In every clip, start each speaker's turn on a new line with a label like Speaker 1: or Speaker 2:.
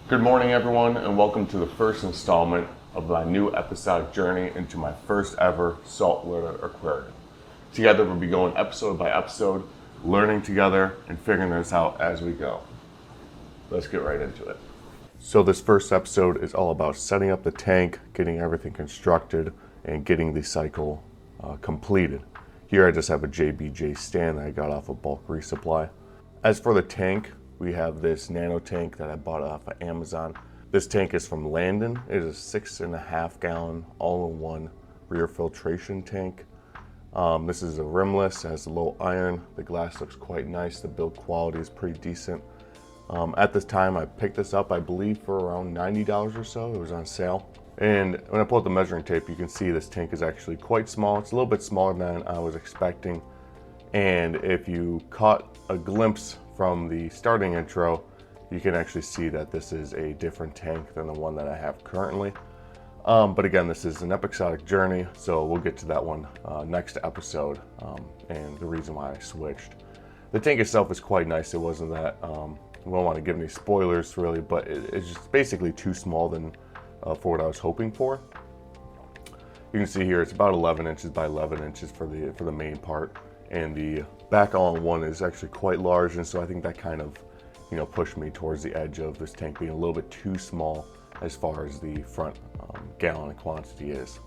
Speaker 1: Good morning, everyone, and welcome to the first installment of my new episodic journey into my first ever saltwater aquarium. Together, we'll be going episode by episode, learning together and figuring this out as we go. Let's get right into it. So this first episode is all about setting up the tank, getting everything constructed, and getting the cycle completed. Here I just have a JBJ stand that I got off of bulk resupply. As for the tank, we have this Nano tank that I bought off of Amazon. This tank is from Landon. It is a 6.5 gallon all-in-one rear filtration tank. This is a rimless, it has a low iron. The glass looks quite nice. The build quality is pretty decent. At this time, I picked this up, I believe, for around $90 or so. It was on sale. And when I pull out the measuring tape, you can see this tank is actually quite small. It's a little bit smaller than I was expecting. And if you caught a glimpse from the starting intro, you can actually see that this is a different tank than the one that I have currently. But again, this is an episodic journey, so we'll get to that one next episode, and the reason why I switched. The tank itself is quite nice. It wasn't that, I don't want to give any spoilers really, but it's just basically too small for what I was hoping for. You can see here it's about 11 inches by 11 inches for the main part. And the back all-in-one is actually quite large, and so I think that kind of, pushed me towards the edge of this tank being a little bit too small as far as the front gallon quantity is.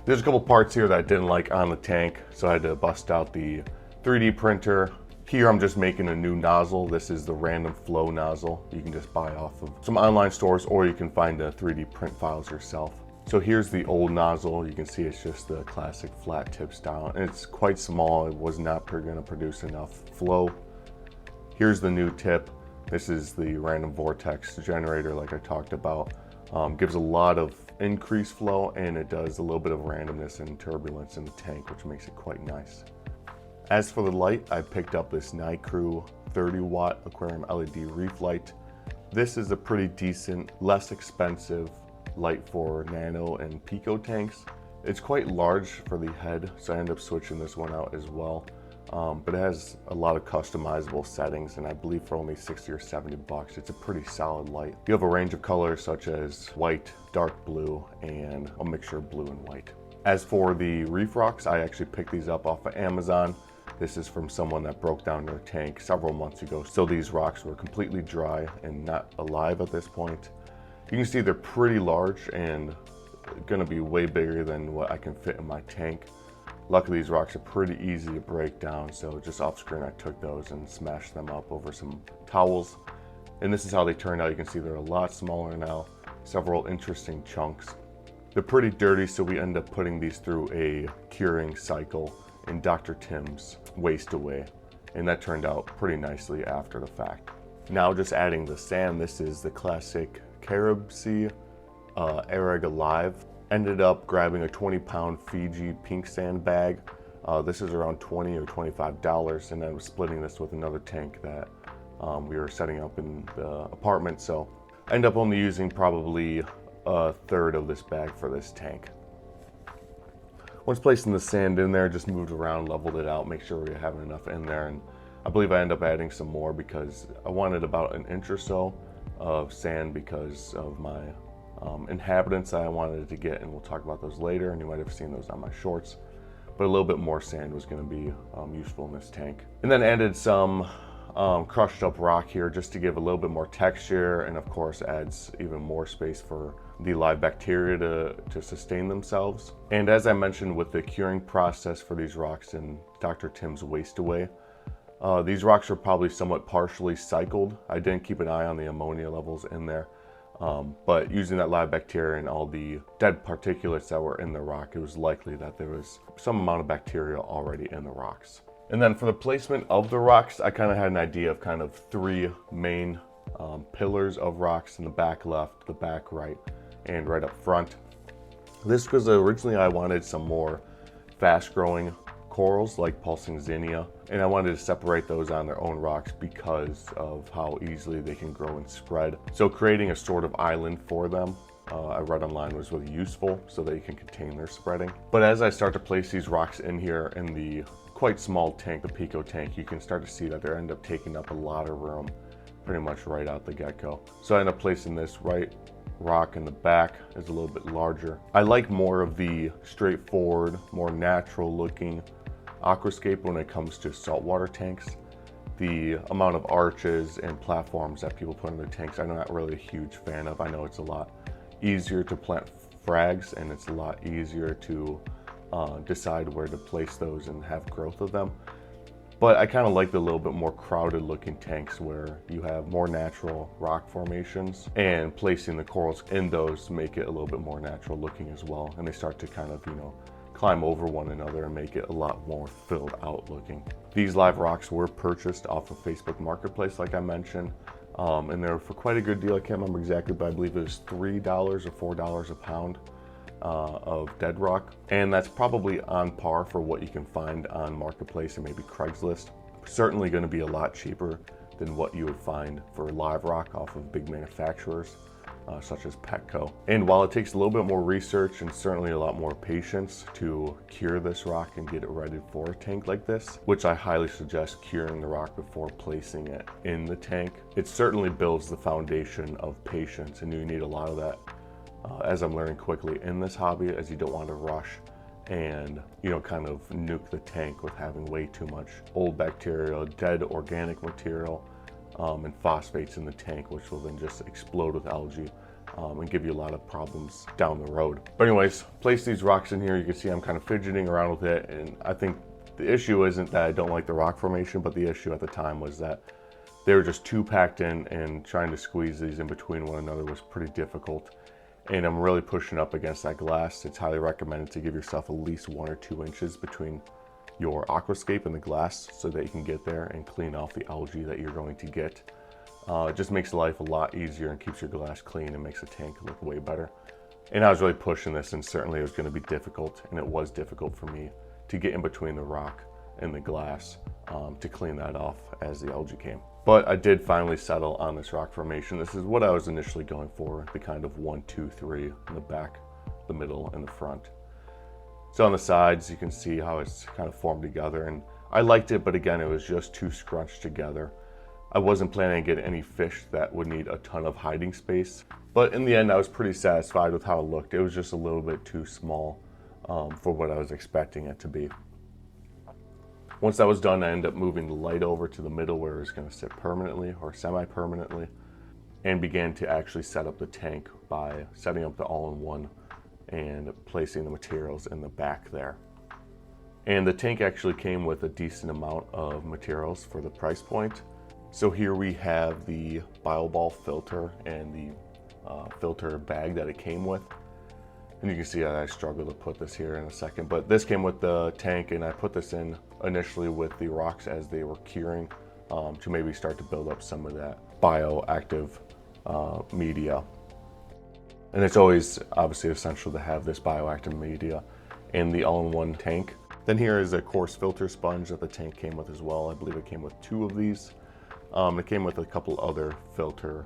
Speaker 1: There's a couple parts here that I didn't like on the tank, so I had to bust out the 3D printer. Here I'm just making a new nozzle. This is the random flow nozzle. You can just buy off of some online stores, or you can find the 3D print files yourself. So here's the old nozzle. You can see it's just the classic flat tip style, and it's quite small. It was not going to produce enough flow. Here's the new tip. This is the random vortex generator like I talked about. Gives a lot of increased flow, and it does a little bit of randomness and turbulence in the tank, which makes it quite nice. As for the light, I picked up this Nano 30 watt aquarium LED reef light. This is a pretty decent, less expensive light for Nano and Pico tanks. It's quite large for the head, so I ended up switching this one out as well. But it has a lot of customizable settings, and I believe for only 60 or 70 bucks, it's a pretty solid light. You have a range of colors such as white, dark blue, and a mixture of blue and white. As for the reef rocks, I actually picked these up off of Amazon. This is from someone that broke down their tank several months ago, so these rocks were completely dry and not alive at this point. You can see they're pretty large and gonna be way bigger than what I can fit in my tank. Luckily, these rocks are pretty easy to break down, so just off screen I took those and smashed them up over some towels. And this is how they turned out. You can see they're a lot smaller now, several interesting chunks. They're pretty dirty, so we end up putting these through a curing cycle in Dr. Tim's waste away, and that turned out pretty nicely after the fact. Now just adding the sand. This is the classic Carib Sea Arag Alive. Ended up grabbing a 20-pound Fiji pink sand bag. This is around $20 or $25, and I was splitting this with another tank that we were setting up in the apartment, so I ended up only using probably a third of this bag for this tank. Once placing the sand in there, just moved around, leveled it out, make sure we were having enough in there, and I believe I ended up adding some more because I wanted about an inch or so of sand because of my inhabitants that I wanted to get, and we'll talk about those later, and you might have seen those on my shorts. But a little bit more sand was going to be useful in this tank. And then added some crushed up rock here just to give a little bit more texture, and of course adds even more space for the live bacteria to sustain themselves. And as I mentioned with the curing process for these rocks in Dr. Tim's waste away, these rocks are probably somewhat partially cycled. I didn't keep an eye on the ammonia levels in there, but using that live bacteria and all the dead particulates that were in the rock, it was likely that there was some amount of bacteria already in the rocks. And then for the placement of the rocks, I kind of had an idea of kind of three main pillars of rocks in the back left, the back right, and right up front. This because originally I wanted some more fast-growing corals like pulsing zinnia, and I wanted to separate those on their own rocks because of how easily they can grow and spread. So creating a sort of island for them, I read online, was really useful so that you can contain their spreading. But as I start to place these rocks in here in the quite small tank, the Pico tank, you can start to see that they end up taking up a lot of room. pretty much right out the get-go. So I end up placing this right rock in the back. Is a little bit larger. I like more of the straightforward, more natural looking aquascape when it comes to saltwater tanks. The amount of arches and platforms that people put in their tanks, I'm not really a huge fan of. I know it's a lot easier to plant frags and it's a lot easier to decide where to place those and have growth of them. But I kind of like the little bit more crowded looking tanks where you have more natural rock formations, and placing the corals in those make it a little bit more natural looking as well. And they start to kind of, climb over one another and make it a lot more filled out looking. These live rocks were purchased off of Facebook Marketplace, like I mentioned, and they're for quite a good deal. I can't remember exactly, but I believe it was $3 or $4 a pound of dead rock. And that's probably on par for what you can find on Marketplace and maybe Craigslist. Certainly going to be a lot cheaper than what you would find for live rock off of big manufacturers. Such as Petco. And while it takes a little bit more research and certainly a lot more patience to cure this rock and get it ready for a tank like this, which I highly suggest curing the rock before placing it in the tank, it certainly builds the foundation of patience, and you need a lot of that as I'm learning quickly in this hobby, as you don't want to rush and kind of nuke the tank with having way too much old bacteria, dead organic material, and phosphates in the tank, which will then just explode with algae and give you a lot of problems down the road. But anyways, place these rocks in here. You can see I'm kind of fidgeting around with it, and I think the issue isn't that I don't like the rock formation, but the issue at the time was that they were just too packed in, and trying to squeeze these in between one another was pretty difficult. And I'm really pushing up against that glass. It's highly recommended to give yourself at least 1 or 2 inches between your aquascape and the glass so that you can get there and clean off the algae that you're going to get. It just makes life a lot easier and keeps your glass clean and makes the tank look way better. And I was really pushing this, and certainly it was going to be difficult, and it was difficult for me to get in between the rock and the glass to clean that off as the algae came. But I did finally settle on this rock formation. This is what I was initially going for, the kind of 1, 2, 3 in the back, the middle, and the front. So on the sides, you can see how it's kind of formed together, and I liked it, but again, it was just too scrunched together. I wasn't planning on getting any fish that would need a ton of hiding space, but in the end, I was pretty satisfied with how it looked. It was just a little bit too small for what I was expecting it to be. Once that was done, I ended up moving the light over to the middle where it was going to sit permanently or semi-permanently, and began to actually set up the tank by setting up the all-in-one and placing the materials in the back there. And the tank actually came with a decent amount of materials for the price point. So here we have the BioBall filter and the filter bag that it came with. And you can see I struggled to put this here in a second, but this came with the tank, and I put this in initially with the rocks as they were curing to maybe start to build up some of that bioactive media. And it's always obviously essential to have this bioactive media in the all-in-one tank. Then here is a coarse filter sponge that the tank came with as well. I believe it came with 2 of these. It came with a couple other filter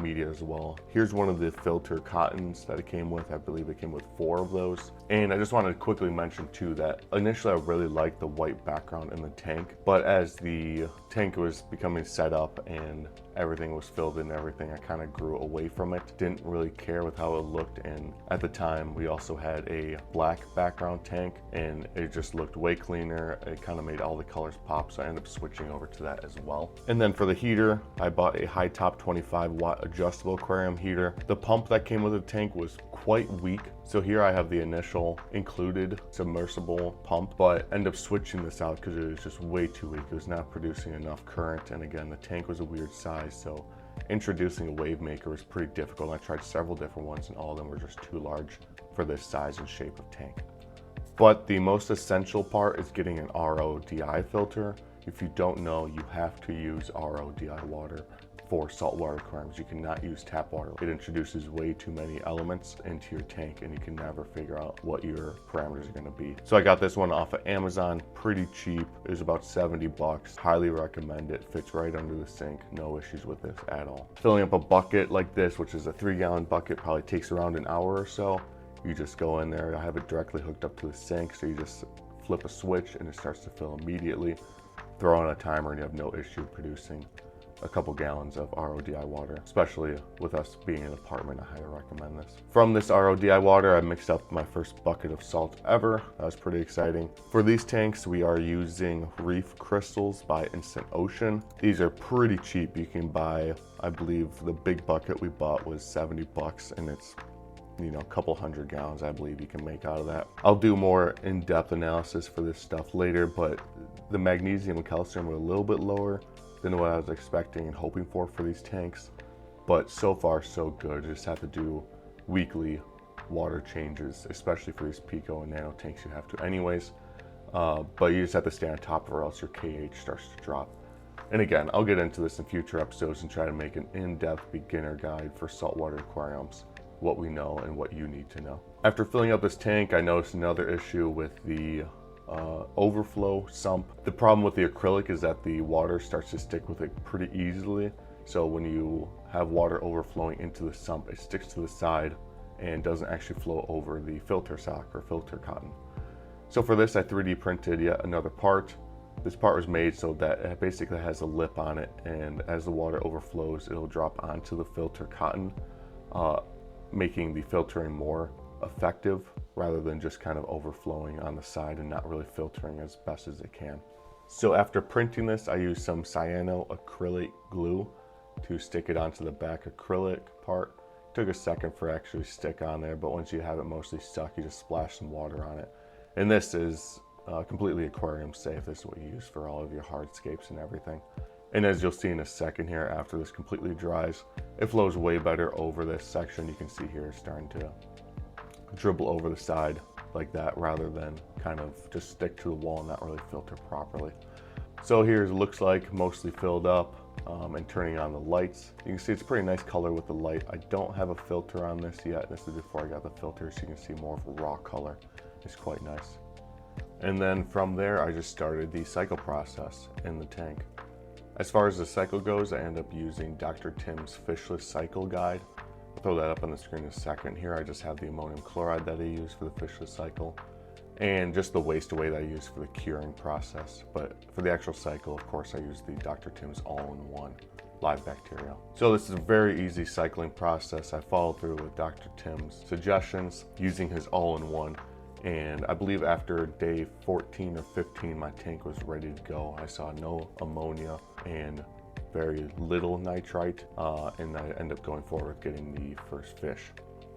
Speaker 1: media as well. Here's one of the filter cottons that it came with. I believe it came with 4 of those. And I just wanted to quickly mention too that initially I really liked the white background in the tank, but as the tank was becoming set up and everything was filled in and everything, I kind of grew away from it. Didn't really care with how it looked, and at the time we also had a black background tank and it just looked way cleaner. It kind of made all the colors pop, so I ended up switching over to that as well. And then for the heater, I bought a high top 25 watt adjustable aquarium heater. The pump that came with the tank was quite weak, so here I have the initial included submersible pump, but end up switching this out because it was just way too weak. It was not producing enough current, and again, the tank was a weird size, so introducing a wave maker was pretty difficult. I tried several different ones, and all of them were just too large for this size and shape of tank. But the most essential part is getting an RODI filter. If you don't know, you have to use RODI water for saltwater aquariums. You cannot use tap water. It introduces way too many elements into your tank, and you can never figure out what your parameters are going to be. So I got this one off of Amazon, pretty cheap. It was about 70 bucks. Highly recommend it. Fits right under the sink. No issues with this at all. Filling up a bucket like this, which is a 3-gallon bucket, probably takes around an hour or so. You just go in there. I have it directly hooked up to the sink, so you just flip a switch and it starts to fill immediately. Throw on a timer and you have no issue producing a couple gallons of RODI water, especially with us being in an apartment. I highly recommend this. From this RODI water, I mixed up my first bucket of salt ever. That was pretty exciting. For these tanks, we are using Reef crystals by Instant Ocean. These are pretty cheap. You can buy, I believe the big bucket we bought was $70, and it's, you know, a couple hundred gallons I believe you can make out of that. I'll do more in-depth analysis for this stuff later, but the magnesium and calcium were a little bit lower than what I was expecting and hoping for these tanks, but so far so good. Just have to do weekly water changes, especially for these Pico and Nano tanks. You have to anyways, but you just have to stay on top of it or else your KH starts to drop. And again, I'll get into this in future episodes and try to make an in-depth beginner guide for saltwater aquariums, what we know and what you need to know. After filling up this tank, I noticed another issue with the overflow sump. The problem with the acrylic is that the water starts to stick with it pretty easily. So when you have water overflowing into the sump, it sticks to the side and doesn't actually flow over the filter sock or filter cotton. So for this, I 3D printed yet another part. This part was made so that it basically has a lip on it, and as the water overflows, it'll drop onto the filter cotton, making the filtering more effective rather than just kind of overflowing on the side and not really filtering as best as it can. So after printing this, I used some cyanoacrylate glue to stick it onto the back acrylic part. Took a second for it actually stick on there, but once you have it mostly stuck, you just splash some water on it. And this is completely aquarium safe. This is what you use for all of your hardscapes and everything. And as you'll see in a second here, after this completely dries, it flows way better over this section. You can see here it's starting to dribble over the side like that rather than kind of just stick to the wall and not really filter properly. So here it looks like mostly filled up, and turning on the lights. You can see it's a pretty nice color with the light. I don't have a filter on this yet. This is before I got the filter, so you can see more of a raw color. It's quite nice. And then from there, I just started the cycle process in the tank. As far as the cycle goes, I end up using Dr. Tim's fishless cycle guide. I'll throw that up on the screen in a second. Here I just have the ammonium chloride that I use for the fishless cycle and just the waste away that I use for the curing process. But for the actual cycle, of course, I use the Dr. Tim's all-in-one live bacteria. So this is a very easy cycling process. I followed through with Dr. Tim's suggestions using his all-in-one. And I believe after day 14 or 15, my tank was ready to go. I saw no ammonia and very little nitrite, and I ended up going forward getting the first fish.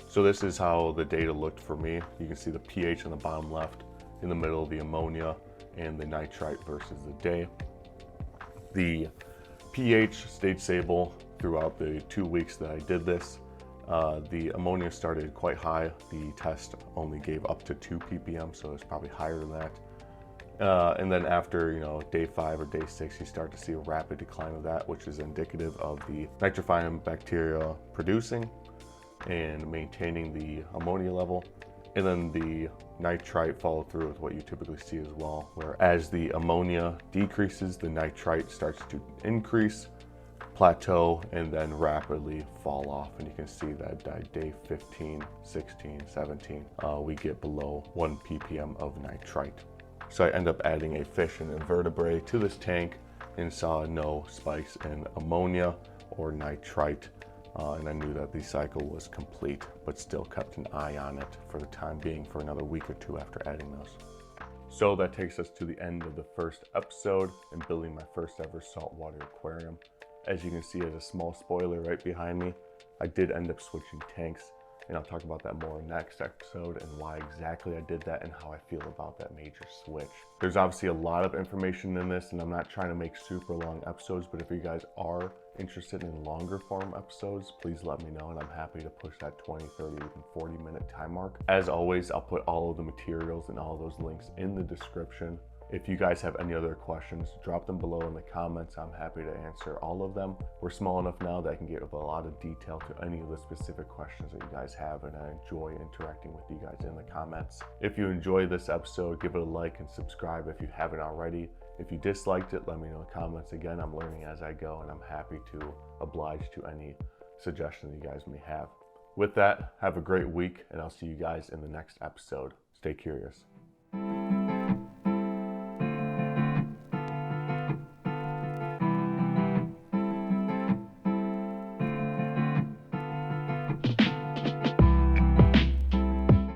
Speaker 1: So this is how the data looked for me. You can see the pH on the bottom left, in the middle the ammonia and the nitrite versus the day. The pH stayed stable throughout the 2 weeks that I did this. The ammonia started quite high. The test only gave up to 2 ppm, so it's probably higher than that. And then after, day 5 or day 6, you start to see a rapid decline of that, which is indicative of the nitrophine bacteria producing and maintaining the ammonia level. And then the nitrite followed through with what you typically see as well, where as the ammonia decreases, the nitrite starts to increase, plateau, and then rapidly fall off. And you can see that at day 15, 16, 17, we get below 1 ppm of nitrite. So I end up adding a fish and invertebrate to this tank and saw no spikes in ammonia or nitrite. And I knew that the cycle was complete, but still kept an eye on it for the time being for another week or 2 after adding those. So that takes us to the end of the first episode and building my first ever saltwater aquarium. As you can see, as a small spoiler right behind me, I did end up switching tanks, and I'll talk about that more next episode and why exactly I did that and how I feel about that major switch. There's obviously a lot of information in this, and I'm not trying to make super long episodes, but if you guys are interested in longer form episodes, please let me know, and I'm happy to push that 20, 30, even 40-minute time mark. As always, I'll put all of the materials and all those links in the description. If you guys have any other questions, drop them below in the comments. I'm happy to answer all of them. We're small enough now that I can give a lot of detail to any of the specific questions that you guys have, and I enjoy interacting with you guys in the comments. If you enjoyed this episode, give it a like and subscribe if you haven't already. If you disliked it, let me know in the comments. Again, I'm learning as I go, and I'm happy to oblige to any suggestions you guys may have. With that, have a great week, and I'll see you guys in the next episode. Stay curious.